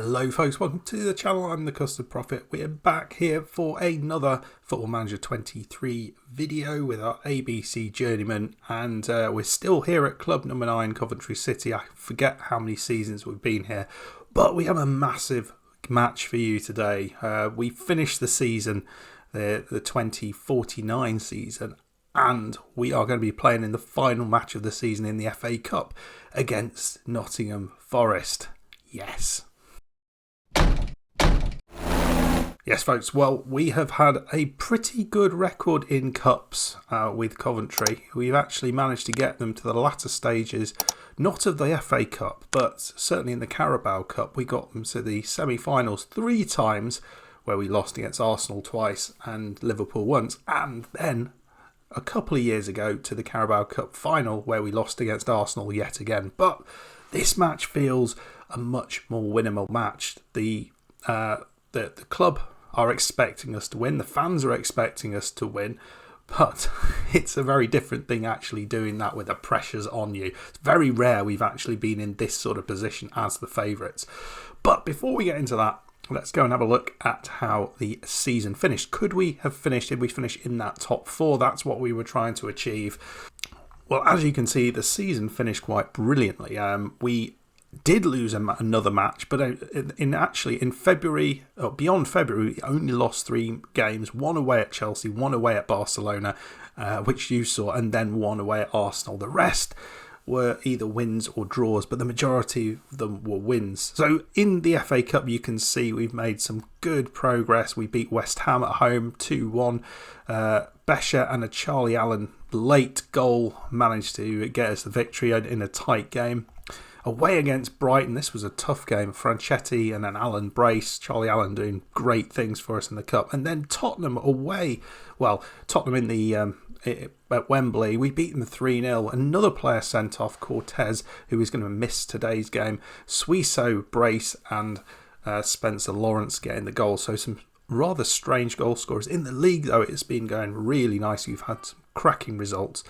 Hello folks, welcome to the channel. I'm the Custard Prophet. We're back here for another Football Manager 23 video with our ABC Journeyman, and we're still here at Club number 9, Coventry City. I forget how many seasons we've been here, but we have a massive match for you today. We finished the season, the 2049 season, and we are going to be playing in the final match of the season in the FA Cup against Nottingham Forest. Yes. Yes, folks, well, we have had a pretty good record in cups with Coventry. We've actually managed to get them to the latter stages, not of the FA Cup, but certainly in the Carabao Cup. We got them to the semi-finals 3 times, where we lost against Arsenal twice and Liverpool once, and then a couple of years ago to the Carabao Cup final, where we lost against Arsenal yet again. But this match feels a much more winnable match. The club are expecting us to win. The fans are expecting us to win. But it's a very different thing actually doing that with the pressures on you. It's very rare we've actually been in this sort of position as the favourites. But before we get into that, let's go and have a look at how the season finished. Could we have finished? Did we finish in that top 4? That's what we were trying to achieve. Well, as you can see, the season finished quite brilliantly. We did lose another match, but in February, or beyond February, we only lost 3 games. 1 away at Chelsea, 1 away at Barcelona, which you saw, and then 1 away at Arsenal. The rest were either wins or draws, but the majority of them were wins. So in the FA Cup, you can see we've made some good progress. We beat West Ham at home 2-1. Besher and a Charlie Allen late goal managed to get us the victory in a tight game. Away against Brighton, this was a tough game. Franchetti and an Allen brace. Charlie Allen doing great things for us in the Cup. And then Tottenham away. Well, Tottenham in the at Wembley, we beat them 3-0. Another player sent off, Cortez, who is going to miss today's game. Suiso, brace, and Spencer Lawrence getting the goal. So some rather strange goal scorers. In the league, though, it's been going really nicely. We've had some cracking results.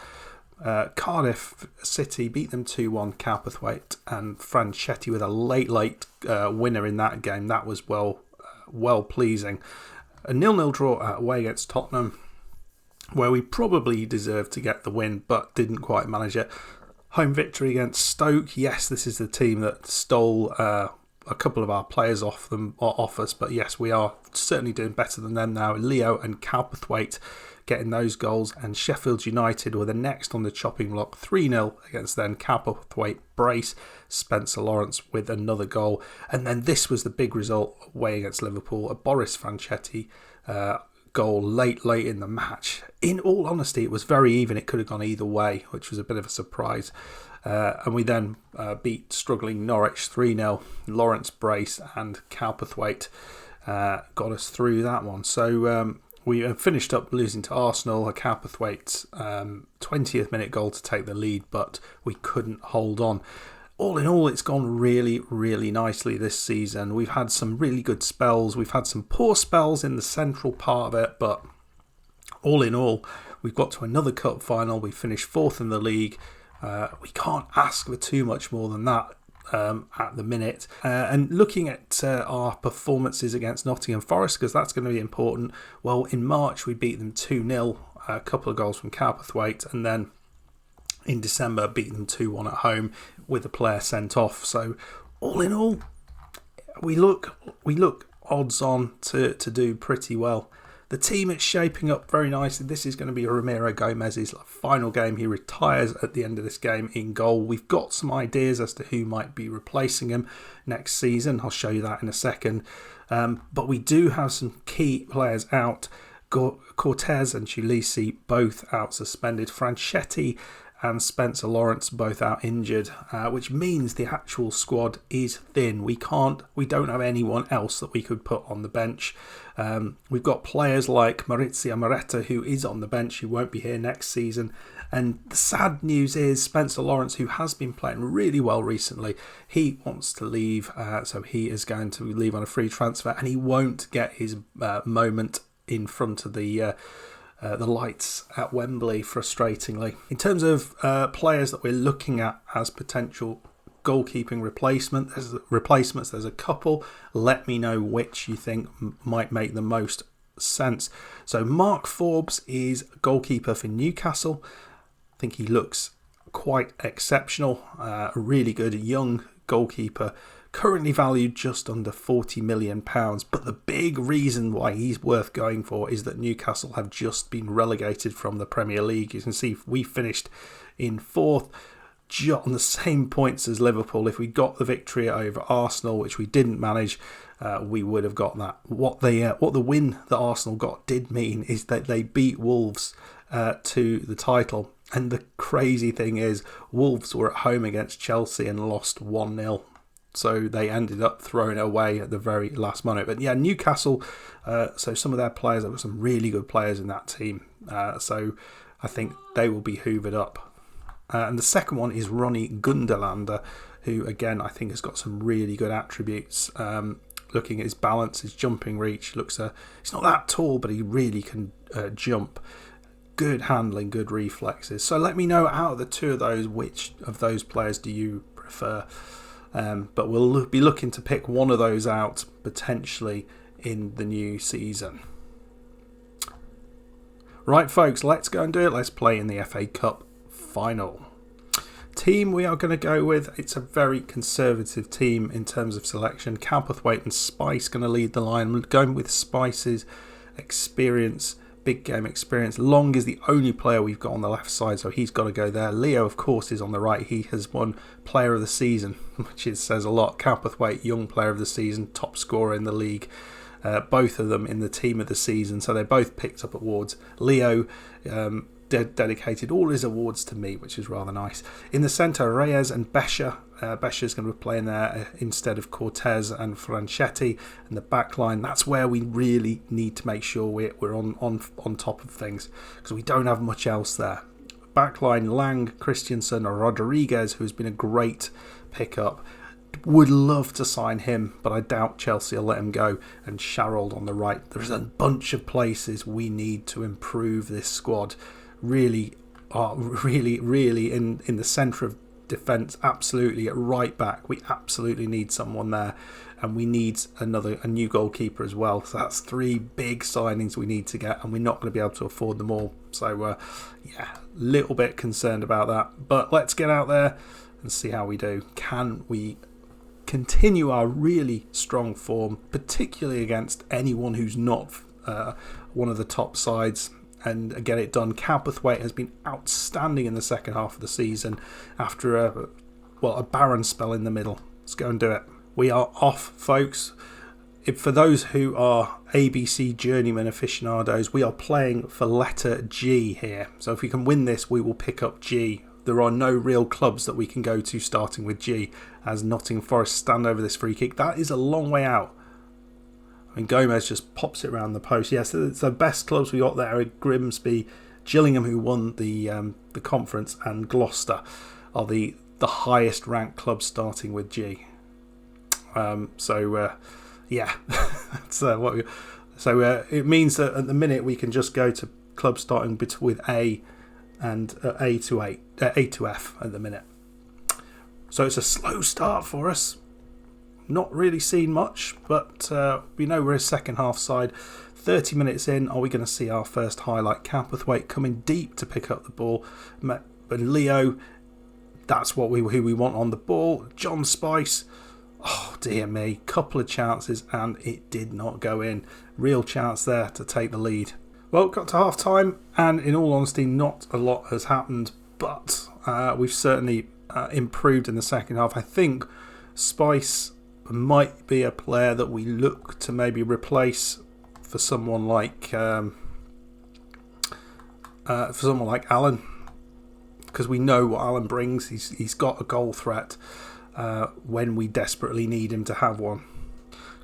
Cardiff City beat them 2-1, Cowperthwaite and Franchetti with a late winner in that game. That was well pleasing. A 0-0 draw away against Tottenham, where we probably deserved to get the win but didn't quite manage it. Home victory against Stoke. Yes, this is the team that stole a couple of our players off us, but yes, we are certainly doing better than them now. Leo and Cowperthwaite getting those goals, and Sheffield United were the next on the chopping block, 3-0 against then Cowperthwaite, brace, Spencer Lawrence with another goal. And then this was the big result away against Liverpool, a Boris Franchetti goal late in the match. In all honesty, it was very even. It could have gone either way, which was a bit of a surprise. And we then beat struggling Norwich 3-0. Lawrence, brace and Cowperthwaite got us through that one. So we finished up losing to Arsenal, a Cowperthwaite's 20th minute goal to take the lead, but we couldn't hold on. All in all, it's gone really, really nicely this season. We've had some really good spells. We've had some poor spells in the central part of it, but all in all, we've got to another cup final. We finished 4th in the league. We can't ask for too much more than that at the minute. And looking at our performances against Nottingham Forest, because that's going to be important. Well, in March, we beat them 2-0, a couple of goals from Cowperthwaite, and then in December, beat them 2-1 at home with a player sent off. So all in all, we look odds on to do pretty well. The team is shaping up very nicely. This is going to be Ramiro Gomez's final game. He retires at the end of this game in goal. We've got some ideas as to who might be replacing him next season. I'll show you that in a second. But we do have some key players out. Cortez and Chulisi both out suspended. Franchetti and Spencer Lawrence both out injured, which means the actual squad is thin. We don't have anyone else that we could put on the bench. We've got players like Maurizio Moretta, who is on the bench, who won't be here next season. And the sad news is Spencer Lawrence, who has been playing really well recently, he wants to leave, so he is going to leave on a free transfer, and he won't get his moment in front of the lights at Wembley, frustratingly. In terms of players that we're looking at as potential goalkeeping replacements. There's a couple. Let me know which you think might make the most sense. So Mark Forbes is goalkeeper for Newcastle. I think he looks quite exceptional. A really good young goalkeeper, currently valued just under £40 million. But the big reason why he's worth going for is that Newcastle have just been relegated from the Premier League. You can see we finished in 4th, on the same points as Liverpool. If we got the victory over Arsenal, which we didn't manage, we would have got that. What the win that Arsenal got did mean is that they beat Wolves to the title. And the crazy thing is, Wolves were at home against Chelsea and lost 1-0. So they ended up throwing it away at the very last moment. But yeah, Newcastle, so some of their players, there were some really good players in that team. So I think they will be hoovered up. And the second one is Ronnie Gunderlander, who again I think has got some really good attributes. Looking at his balance, his jumping reach, he's not that tall, but he really can jump. Good handling, good reflexes. So let me know, out of the two of those, which of those players do you prefer? But we'll be looking to pick one of those out potentially in the new season. Right, folks, let's go and do it. Let's play in the FA Cup final. Team we are going to go with, it's a very conservative team in terms of selection. Calpathwaite and Spice going to lead the line. I'm going with Spice's experience, big game experience. Long is the only player we've got on the left side, so he's got to go there. Leo, of course, is on the right. He has won Player of the Season, which says a lot. Calpathwaite, young Player of the Season, top scorer in the league. Both of them in the Team of the Season, so they both picked up awards. Leo dedicated all his awards to me, which is rather nice. In the centre, Reyes and Bescher. Bescher's going to be playing there instead of Cortez and Franchetti. And the back line, that's where we really need to make sure we're on top of things, because we don't have much else there. Backline, Lang, Christensen, or Rodriguez, who's been a great pickup. Would love to sign him, but I doubt Chelsea will let him go. And Sharrold on the right. There's a bunch of places we need to improve this squad. Really in the centre of defence, absolutely. At right back, we absolutely need someone there. And we need a new goalkeeper as well. So that's 3 big signings we need to get, and we're not going to be able to afford them all. So, yeah, a little bit concerned about that. But let's get out there and see how we do. Can we continue our really strong form, particularly against anyone who's not one of the top sides, and get it done? Calpathwaite has been outstanding in the second half of the season after a barren spell in the middle. Let's go and do it. We are off, folks. For those who are ABC Journeyman aficionados, we are playing for letter G here. So if we can win this, we will pick up G. There are no real clubs that we can go to starting with G, as Nottingham Forest stand over this free kick. That is a long way out. I mean, Gomez just pops it around the post. Yes, the best clubs we got there are Grimsby, Gillingham, who won the conference, and Gloucester are the highest ranked clubs starting with G. Yeah, that's what we. So it means that at the minute we can just go to clubs starting with A and A to F at the minute. So it's a slow start for us. Not really seen much, but we know we're a second half side. 30 minutes in, are we going to see our first highlight? Calpathwaite coming deep to pick up the ball. But Leo, that's who we want on the ball. John Spice, oh dear me, couple of chances and it did not go in. Real chance there to take the lead. Well, got to half time, and in all honesty, not a lot has happened, but we've certainly improved in the second half. I think Spice might be a player that we look to maybe replace for someone like Alan, because we know what Alan brings. He's got a goal threat when we desperately need him to have one.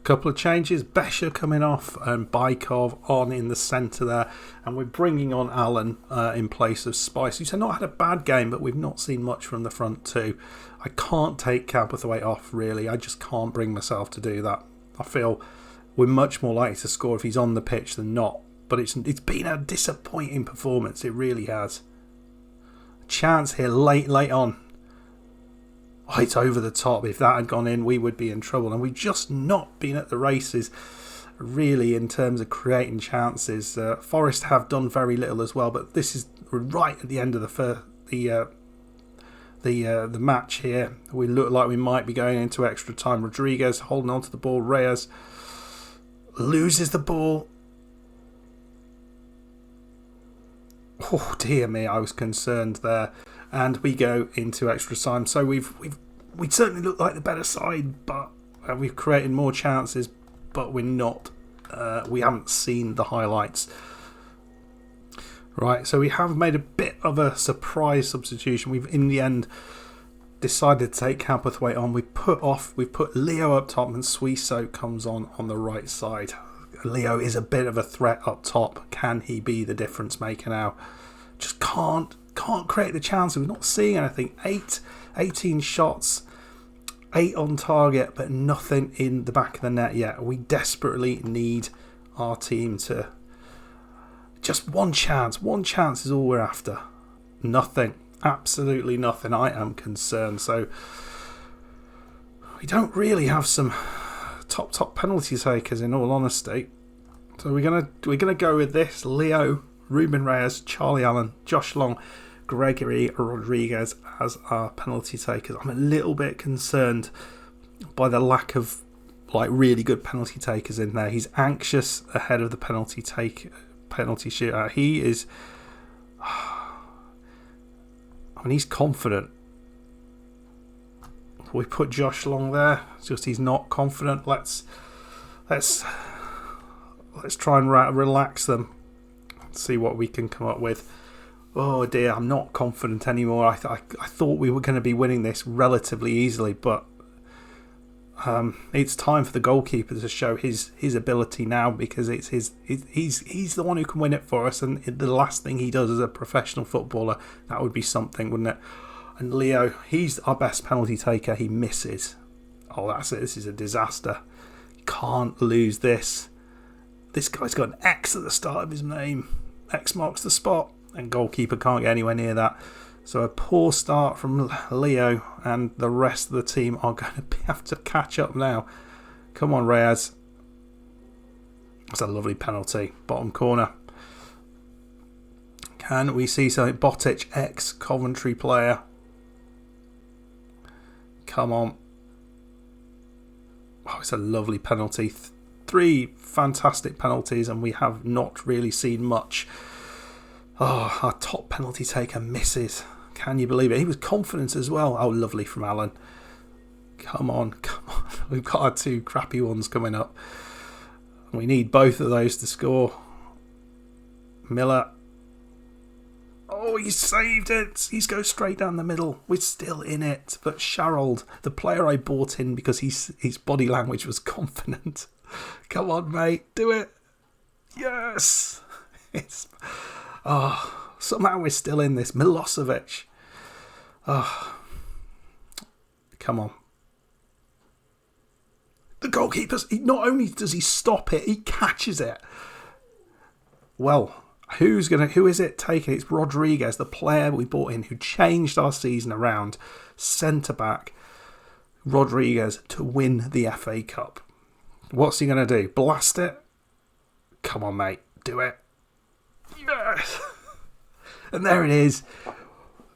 Couple of changes, Bescher coming off and Bykov on in the centre there, and we're bringing on Alan in place of Spice, who's not had a bad game, but we've not seen much from the front too. I can't take Calpathwaite off, really. I just can't bring myself to do that. I feel we're much more likely to score if he's on the pitch than not, but it's been a disappointing performance. It really has. Chance here late on. Oh, it's over the top. If that had gone in, we would be in trouble. And we've just not been at the races, really, in terms of creating chances. Forest have done very little as well, but this is right at the end of the match here. We look like we might be going into extra time. Rodriguez holding on to the ball. Reyes loses the ball. Oh dear me, I was concerned there. And we go into extra time. So we certainly look like the better side, but we've created more chances, but we're not. We haven't seen the highlights. Right, so we have made a bit of a surprise substitution. We've in the end decided to take Camperthwaite on. We've put Leo up top, and Suiso comes on the right side. Leo is a bit of a threat up top. Can he be the difference maker now? Just can't create the chances. We're not seeing anything. 18 shots, 8 on target, but nothing in the back of the net yet. We desperately need our team to just one chance. One chance is all we're after. Nothing. Absolutely nothing. I am concerned. So we don't really have some top penalty takers, in all honesty. So we're gonna go with this: Leo, Ruben Reyes, Charlie Allen, Josh Long, Gregory Rodriguez as our penalty takers. I'm a little bit concerned by the lack of really good penalty takers in there. He's anxious ahead of the penalty shootout. He is. He's confident. We put Josh Long there. It's just he's not confident. Let's try and relax them. See what we can come up with. Oh dear, I'm not confident anymore. I thought we were going to be winning this relatively easily, but it's time for the goalkeeper to show his ability now, because he's the one who can win it for us, and the last thing he does as a professional footballer, that would be something, wouldn't it? And Leo, he's our best penalty taker. He misses. Oh, that's it. This is a disaster. You can't lose this. This guy's got an X at the start of his name. X marks the spot, and goalkeeper can't get anywhere near that. So a poor start from Leo, and the rest of the team are going to have to catch up now. Come on, Reyes. That's a lovely penalty. Bottom corner. Can we see something? Botic, ex-Coventry player. Come on. Oh, it's a lovely penalty. 3 fantastic penalties, and we have not really seen much. Oh, our top penalty taker misses. Can you believe it? He was confident as well. Oh, lovely from Alan. Come on. We've got our 2 crappy ones coming up. We need both of those to score. Miller. Oh, he saved it. He's go straight down the middle. We're still in it. But Sharrold, the player I bought in because his body language was confident. Come on, mate. Do it. Yes. Somehow we're still in this. Milosevic. Come on. The goalkeeper, not only does he stop it, he catches it. Well, who is it taking? It's Rodriguez, the player we bought in, who changed our season around. Centre back Rodriguez to win the FA Cup. What's he going to do? Blast it? Come on, mate. Do it. Yes. And there it is.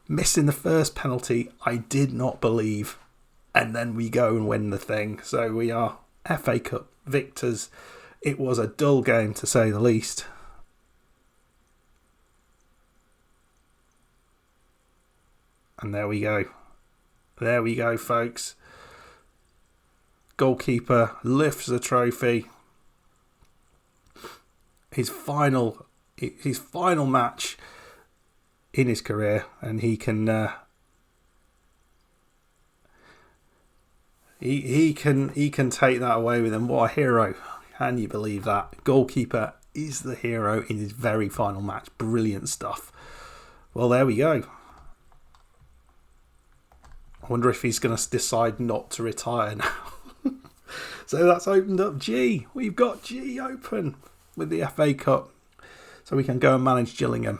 Missing the first penalty, I did not believe. And then we go and win the thing. So we are FA Cup victors. It was a dull game, to say the least. And there we go. There we go, folks. Goalkeeper lifts the trophy. His final match in his career, and he can he can take that away with him. What a hero. Can you believe that? Goalkeeper is the hero in his very final match. Brilliant stuff. Well, there we go. I wonder if he's going to decide not to retire now. So that's opened up G. We've got G open with the FA Cup. So we can go and manage Gillingham.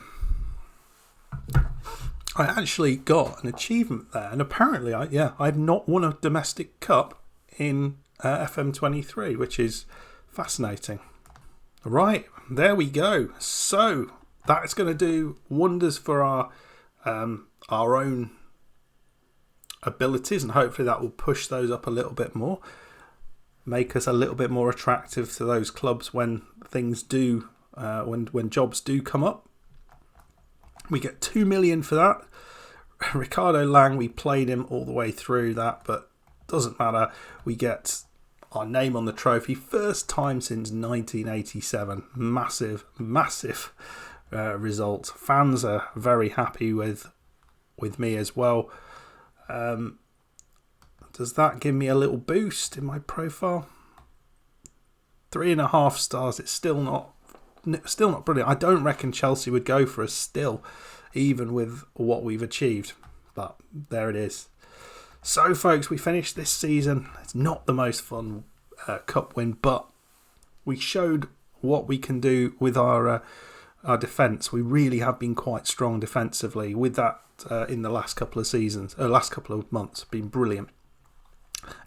I actually got an achievement there, and apparently, I've not won a domestic cup in FM23, which is fascinating. Right, there we go. So that's going to do wonders for our own abilities, and hopefully that will push those up a little bit more, make us a little bit more attractive to those clubs when things do, when jobs do come up. We get 2 million for that. Ricardo Lang, we played him all the way through that, but doesn't matter. We get our name on the trophy, first time since 1987. Massive result. Fans are very happy with me as well. Does that give me a little boost in my profile? 3.5 stars. It's still not brilliant. I don't reckon Chelsea would go for us still, even with what we've achieved. But there it is. So, folks, we finished this season. It's not the most fun cup win, but we showed what we can do with our defence. We really have been quite strong defensively with that in the last couple of months. Been brilliant.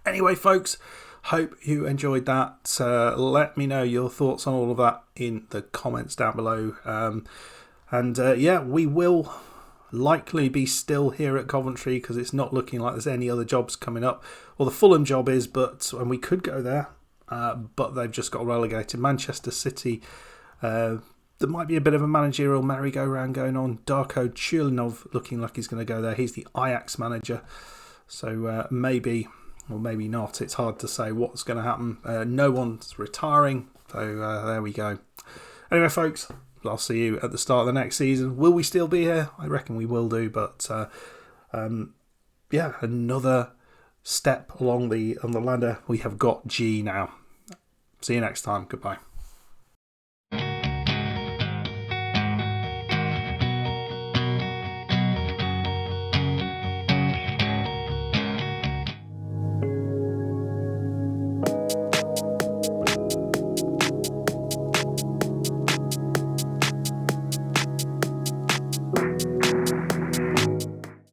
Anyway, folks, hope you enjoyed that. Let me know your thoughts on all of that in the comments down below. We will likely be still here at Coventry because it's not looking like there's any other jobs coming up. Well, the Fulham job is, and we could go there, but they've just got relegated. Manchester City, there might be a bit of a managerial merry-go-round going on. Darko Chulinov looking like he's going to go there. He's the Ajax manager, so maybe or maybe not. It's hard to say what's going to happen. No one's retiring, so there we go. Anyway, folks, I'll see you at the start of the next season. Will we still be here? I reckon we will do, but another step along the ladder. We have got G now. See you next time. Goodbye.